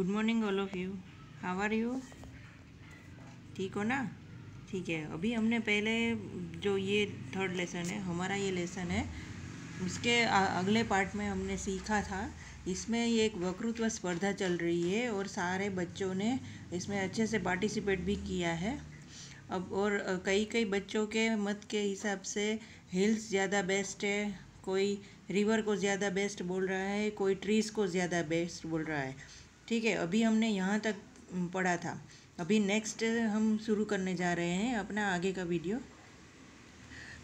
Good morning all of you. How are you? ठीक हो ना? ठीक है। अभी हमने पहले जो ये थर्ड लेसन है, हमारा ये लेसन है, उसके अगले पार्ट में हमने सीखा था। इसमें ये एक वक्तृत्व स्पर्धा चल रही है और सारे बच्चों ने इसमें अच्छे से पार्टिसिपेट भी किया है। अब और कई बच्चों के मत के हिसाब से हिल्स ज़्यादा बेस्ट है, कोई रिवर को ज़्यादा बेस्ट बोल रहा है, कोई ट्रीज़ को ज़्यादा बेस्ट बोल रहा है। ठीक है, अभी हमने यहाँ तक पढ़ा था। अभी नेक्स्ट हम शुरू करने जा रहे हैं अपना आगे का विडियो।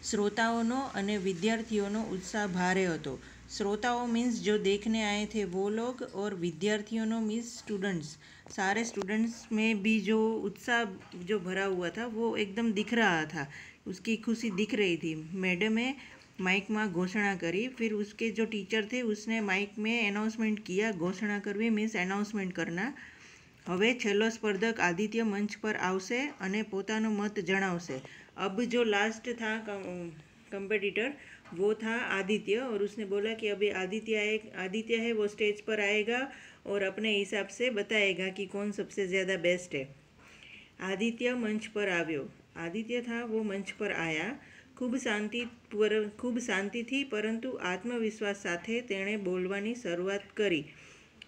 श्रोताओं અને વિદ્યાર્થીઓનો ઉત્સાહ ભારે હતો। श्रोताओं मीन्स जो देखने आए थे वो लोग, और विद्यार्थियों मीन्स स्टूडेंट्स। सारे स्टूडेंट्स में भी जो उत्साह जो भरा हुआ था वो एकदम दिख रहा था, उसकी खुशी दिख रही थी। मैडमे माइक में घोषणा करी, फिर उसके जो टीचर थे उसने माइक में एनाउंसमेंट किया। घोषणा करवी मीन्स एनाउंसमेंट करना। હવે છેલ્લો સ્પર્ધક આદિત્ય મંચ પર આવશે અને પોતાનો મત જણાવશે। अब जो लास्ट था कंपटीटर वो था आदित्य, और उसने बोला कि अभी आदित्य है वो स्टेज पर आएगा और अपने हिसाब से बताएगा कि कौन सबसे ज़्यादा बेस्ट है। आदित्य मंच पर આવ્યો। आदित्य था वो मंच पर आया। खूब शांतिथी परंतु आत्मविश्वास साथे तेणे बोलवानी शरूआत करी।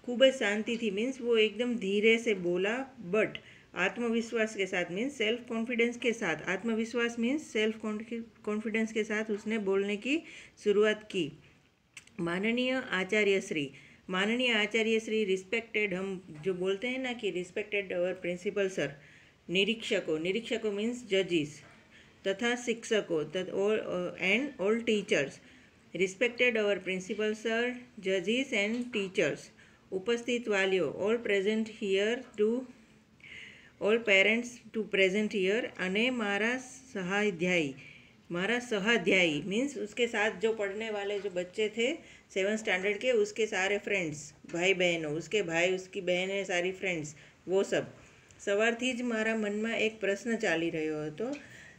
खूब शांति थी मीन्स वो एकदम धीरे से बोला, बट आत्मविश्वास के साथ मीन्स सेल्फ कॉन्फिडेंस के साथ। आत्मविश्वास मीन्स सेल्फ कॉन्फिडेंस के साथ उसने बोलने की शुरुआत की। माननीय आचार्य श्री रिस्पेक्टेड, हम जो बोलते हैं ना कि रिस्पेक्टेड अवर प्रिंसिपल सर। निरीक्षकों मीन्स जजिस, तथा शिक्षकों and all teachers. Respected our principal sir, जजिस एंड टीचर्स। उपस्थित वालियों, all present here too, all parents too present here, अने मारा सहाध्यायी मीन्स उसके साथ जो पढ़ने वाले जो बच्चे थे 7th स्टैंडर्ड के, उसके सारे फ्रेंड्स, भाई बहनों, उसके भाई उसकी बहनें, सारी फ्रेंड्स, वो सब। सवारथी ज मारा मन में एक प्रश्न चाली रह्यो हतो।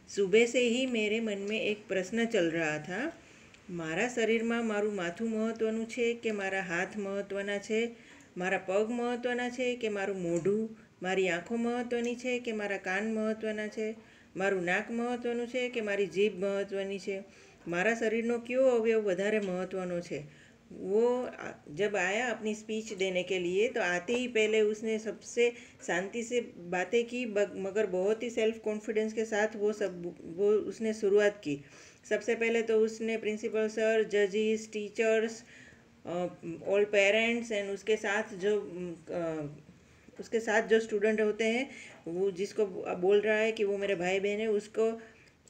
सुबह से ही मेरे मन में एक प्रश्न चल रहा था। मारा शरीर में मारू माथुं महत्वनुं छे कि मारा हाथ महत्वना छे? मारा पग महत्वना छे कि मारू मोढुं? मारी आँखों महत्वनी छे कि मारा कान महत्वना छे? मारू नाक महत्वनुं छे कि मारी जीभ महत्वनी छे? मारा शरीरनो क्यो अवयव वधारे महत्वनो छे? वो जब आया अपनी स्पीच देने के लिए, तो आते ही पहले उसने सबसे शांति से बातें की, मगर बहुत ही सेल्फ कॉन्फिडेंस के साथ वो उसने शुरुआत की। सबसे पहले तो उसने प्रिंसिपल सर, जजिस, टीचर्स, ऑल पेरेंट्स एंड उसके साथ जो स्टूडेंट होते हैं, वो जिसको बोल रहा है कि वो मेरे भाई बहन है, उसको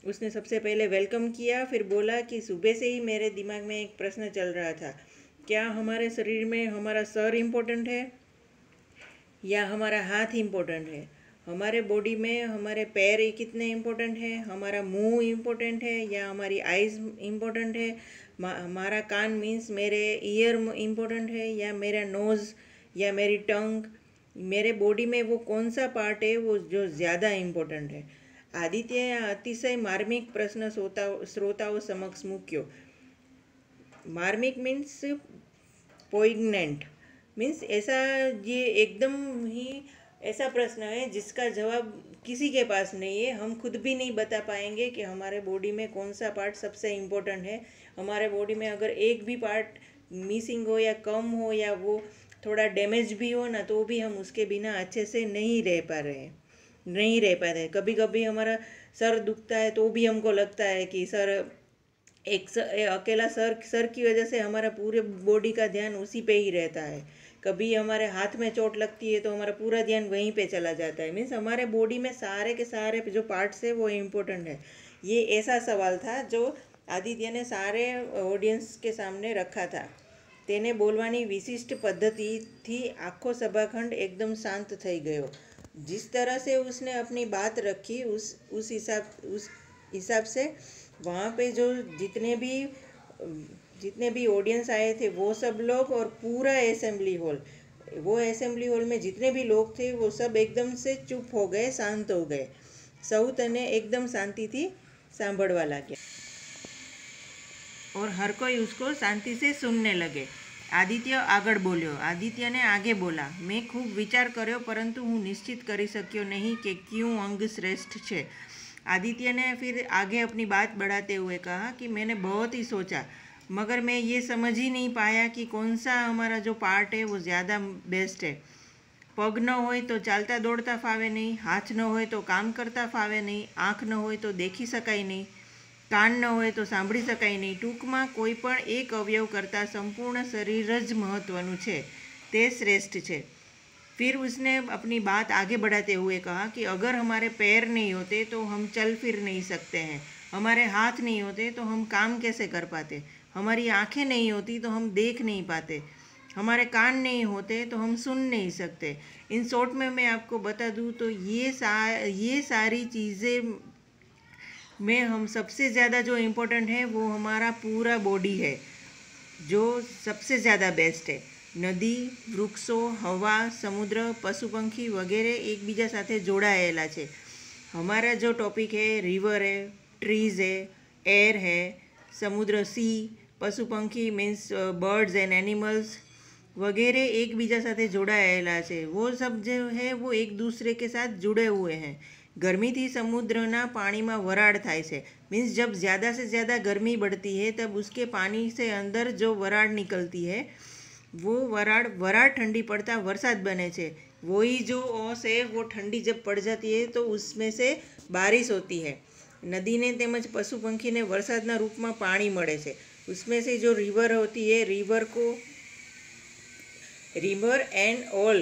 उसने सबसे पहले वेलकम किया। फिर बोला कि सुबह से ही मेरे दिमाग में एक प्रश्न चल रहा था, क्या हमारे शरीर में हमारा सर इम्पोर्टेंट है या हमारा हाथ इम्पोर्टेंट है? हमारे बॉडी में हमारे पैर कितने इम्पोर्टेंट है? हमारा मुंह इम्पोर्टेंट है या हमारी आइज़ इम्पोर्टेंट है? हमारा कान मीन्स मेरे ईयर इम्पोर्टेंट है या मेरा नोज़ या मेरी टंग? मेरे बॉडी में वो कौन सा पार्ट है वो जो ज़्यादा इम्पोर्टेंट है? आदित्य अतिशय मार्मिक प्रश्न श्रोताओं समक्ष मूक्यो। मार्मिक मीन्स पोइग्नेंट, मीन्स ऐसा, ये एकदम ही ऐसा प्रश्न है जिसका जवाब किसी के पास नहीं है। हम खुद भी नहीं बता पाएंगे कि हमारे बॉडी में कौन सा पार्ट सबसे इम्पोर्टेंट है। हमारे बॉडी में अगर एक भी पार्ट मिसिंग हो या कम हो या वो थोड़ा डैमेज भी हो ना, तो भी हम उसके बिना अच्छे से नहीं रह पाते। कभी कभी हमारा सर दुखता है तो भी हमको लगता है कि अकेला सर की वजह से हमारा पूरे बॉडी का ध्यान उसी पे ही रहता है। कभी हमारे हाथ में चोट लगती है तो हमारा पूरा ध्यान वहीं पे चला जाता है। मीन्स हमारे बॉडी में सारे के सारे जो पार्ट्स है वो इम्पोर्टेंट है। ये ऐसा सवाल था जो आदित्य ने सारे ऑडियंस के सामने रखा था। तेने बोलवानी विशिष्ट पद्धति थी आखो सभाखंड एकदम शांत थई गयो। जिस तरह से उसने अपनी बात रखी, उस हिसाब से वहाँ पे जो जितने भी ऑडियंस आए थे वो सब लोग, और पूरा असेंबली हॉल में जितने भी लोग थे वो सब एकदम से चुप हो गए, शांत हो गए। सौ तने एकदम शांति थी सांभळवा लगे और हर कोई उसको शांति से सुनने लगे। આદિત્ય આગળ બોલ્યો. આદિત્યને આગે બોલા. મેં ખૂબ વિચાર કર્યો પરંતુ હું નિશ્ચિત કરી શક્યો नहीं कि क्यों अंग श्रेष्ठ છે. आदित्य ने फिर आगे अपनी बात बढ़ाते हुए कहा कि मैंने बहुत ही सोचा मगर मैं ये समझ ही नहीं पाया कि कौन सा हमारा जो पार्ट है वो ज़्यादा बेस्ट है. पग न હોય તો ચાલતા દોડતા ફાવે નહીં, હાથ ન હોય તો કામ કરતા ફાવે નહીં, આંખ ન હોય તો દેખી શકાય નહીં, કાન ન હોય તો સાંભળી શકાય નહીં. ટૂંકમાં કોઈ પણ એક અવયવ કરતાં સંપૂर्ण शरीर જ મહત્ત્વનું છે, તે શ્રેષ્ઠ છે. फिर उसने अपनी बात आगे बढ़ाते हुए कहा कि अगर हमारे पैर नहीं होते तो हम चल फिर नहीं सकते हैं, हमारे हाथ नहीं होते तो हम काम कैसे कर पाते, हमारी आंखें नहीं होती तो हम देख नहीं पाते, हमारे कान नहीं होते तो हम सुन नहीं सकते. इन शॉर्ट में मैं आपको बता दूँ तो ये सारी चीज़ें में हम सबसे ज़्यादा जो इम्पोर्टेंट है वो हमारा पूरा बॉडी है, जो सबसे ज़्यादा बेस्ट है. નદી, વૃક્ષો, હવા, સમુદ્ર, પશુ પંખી વગેરે એકબીજા સાથે જોડાયેલા છે. हमारा जो टॉपिक है रिवर है, ट्रीज़ है, एयर है, समुद्र सी, पशु पंखी मीन्स बर्ड्स एंड एनिमल्स वगैरह एक बीजा साथे जोड़ाયેલા છે. वो सब जो है वो एक दूसरे के साथ जुड़े हुए हैं. गर्मी थी समुद्रना पानी में वराड़ थाय છે. मीन्स जब ज़्यादा से ज़्यादा गर्मी बढ़ती है तब उसके पानी से अंदर जो वराड़ निकलती है वो वराड़ ठंडी पड़ता वरसाद बने छे. वही जो ओस है वो ठंडी जब पड़ जाती है तो उसमें से बारिश होती है. नदी ने तेमज पशु पंखी ने वरसादना रूप में पानी मळे छे. उसमें से जो रिवर होती है, river and all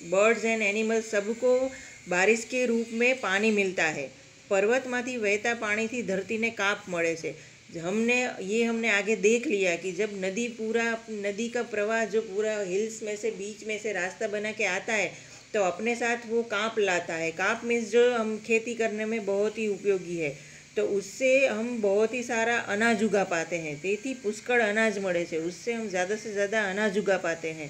birds and animals सबको बारिश के रूप में पानी मिलता है. पर्वतमांथी वहता पानीथी धरतीने काप मळे छे. हमने आगे देख लिया कि जब नदी का प्रवाह जो पूरा हिल्स में से बीच में से रास्ता बना के आता है तो अपने साथ वो कांप लाता है. कांप मीन्स जो हम खेती करने में बहुत ही उपयोगी है, तो उससे हम बहुत ही सारा अनाज उगा पाते हैं. तेथी पुष्कळ अनाज मळे छे. उससे हम ज़्यादा से ज़्यादा अनाज उगा पाते हैं.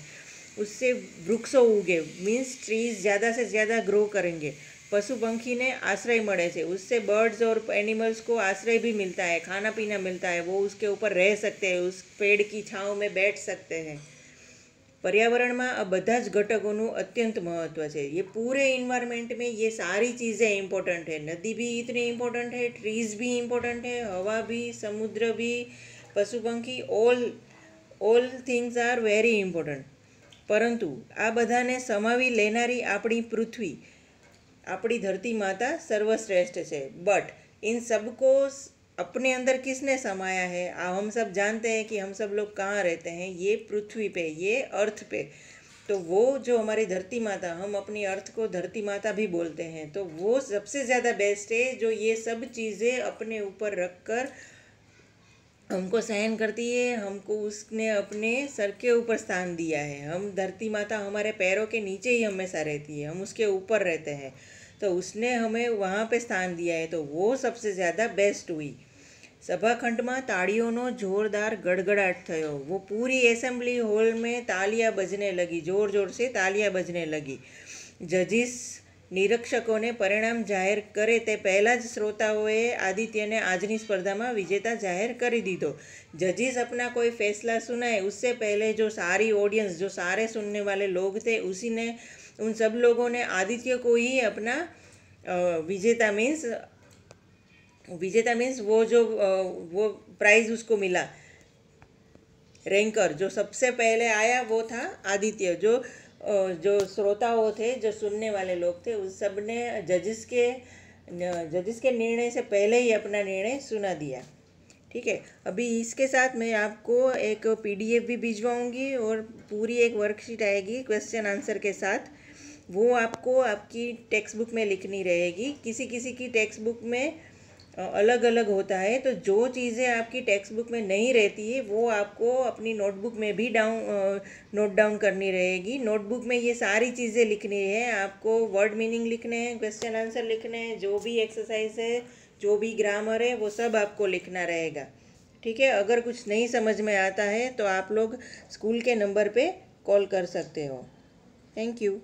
उससे वृक्षों उगे मीन्स ट्रीज ज़्यादा से ज़्यादा ग्रो करेंगे. पशु पंखी ने आश्रय मळे छे. उससे बर्ड्स और एनिमल्स को आश्रय भी मिलता है, खाना पीना मिलता है. वो उसके ऊपर रह सकते हैं, उस पेड़ की छाँव में बैठ सकते हैं. पर्यावरण में आ बधा ज घटकों अत्यंत महत्व है. ये पूरे इन्वायरमेंट में ये सारी चीज़ें इम्पोर्टेंट है. नदी भी इतनी इम्पोर्टेंट है, ट्रीज भी इम्पोर्टेंट है, हवा भी, समुद्र भी, पशु पंखी, all things are very important. परंतु आ बधाने समावी लेनारी आपणी पृथ्वी, अपनी धरती माता सर्वश्रेष्ठ है. बट इन सबको अपने अंदर किसने समाया है? हम सब जानते हैं कि हम सब लोग कहाँ रहते हैं, ये पृथ्वी पे, ये अर्थ पे. तो वो जो हमारी धरती माता, हम अपनी अर्थ को धरती माता भी बोलते हैं, तो वो सबसे ज़्यादा बेस्ट है जो ये सब चीज़ें अपने ऊपर रख कर हमको सहन करती है. हमको उसने अपने सर के ऊपर स्थान दिया है. हम धरती माता हमारे पैरों के नीचे ही हमेशा रहती है, हम उसके ऊपर रहते हैं, तो उसने हमें वहाँ पे स्थान दिया है, तो वो सबसे ज़्यादा बेस्ट हुई. सभाखंड में ताड़ीओनो जोरदार गड़गड़ाट थयो. वो पूरी एसेम्बली हॉल में तालियां बजने लगी, जोर जोर से तालियां बजने लगी. जजिस निरीक्षकों ने परिणाम जाहिर करे ते पहला ज श्रोताओए आदित्य ने आजनी स्पर्धा में विजेता जाहिर कर दीधो. जजिस अपना कोई फैसला सुनाए उससे पहले जो सारी ऑडियंस, जो सारे सुनने वाले लोग थे, उन सब लोगों ने आदित्य को ही अपना विजेता मीन्स वो प्राइज़ उसको मिला. रैंकर जो सबसे पहले आया वो था आदित्य. जो श्रोताओं थे, जो सुनने वाले लोग थे, उस सब ने जजिस के निर्णय से पहले ही अपना निर्णय सुना दिया. ठीक है. अभी इसके साथ मैं आपको एक PDF भी भिजवाऊंगी और पूरी एक वर्कशीट आएगी क्वेश्चन आंसर के साथ. वो आपको आपकी टेक्स्ट बुक में लिखनी रहेगी. किसी किसी की टेक्स्ट बुक में अलग अलग होता है, तो जो चीज़ें आपकी टेक्स्ट बुक में नहीं रहती है वो आपको अपनी नोटबुक में भी नोट डाउन करनी रहेगी. नोटबुक में ये सारी चीज़ें लिखनी है. आपको वर्ड मीनिंग लिखने हैं, क्वेश्चन आंसर लिखने हैं, जो भी एक्सरसाइज है, जो भी ग्रामर है, वो सब आपको लिखना रहेगा. ठीक है. अगर कुछ नहीं समझ में आता है तो आप लोग स्कूल के नंबर पे कॉल कर सकते हो. Thank you.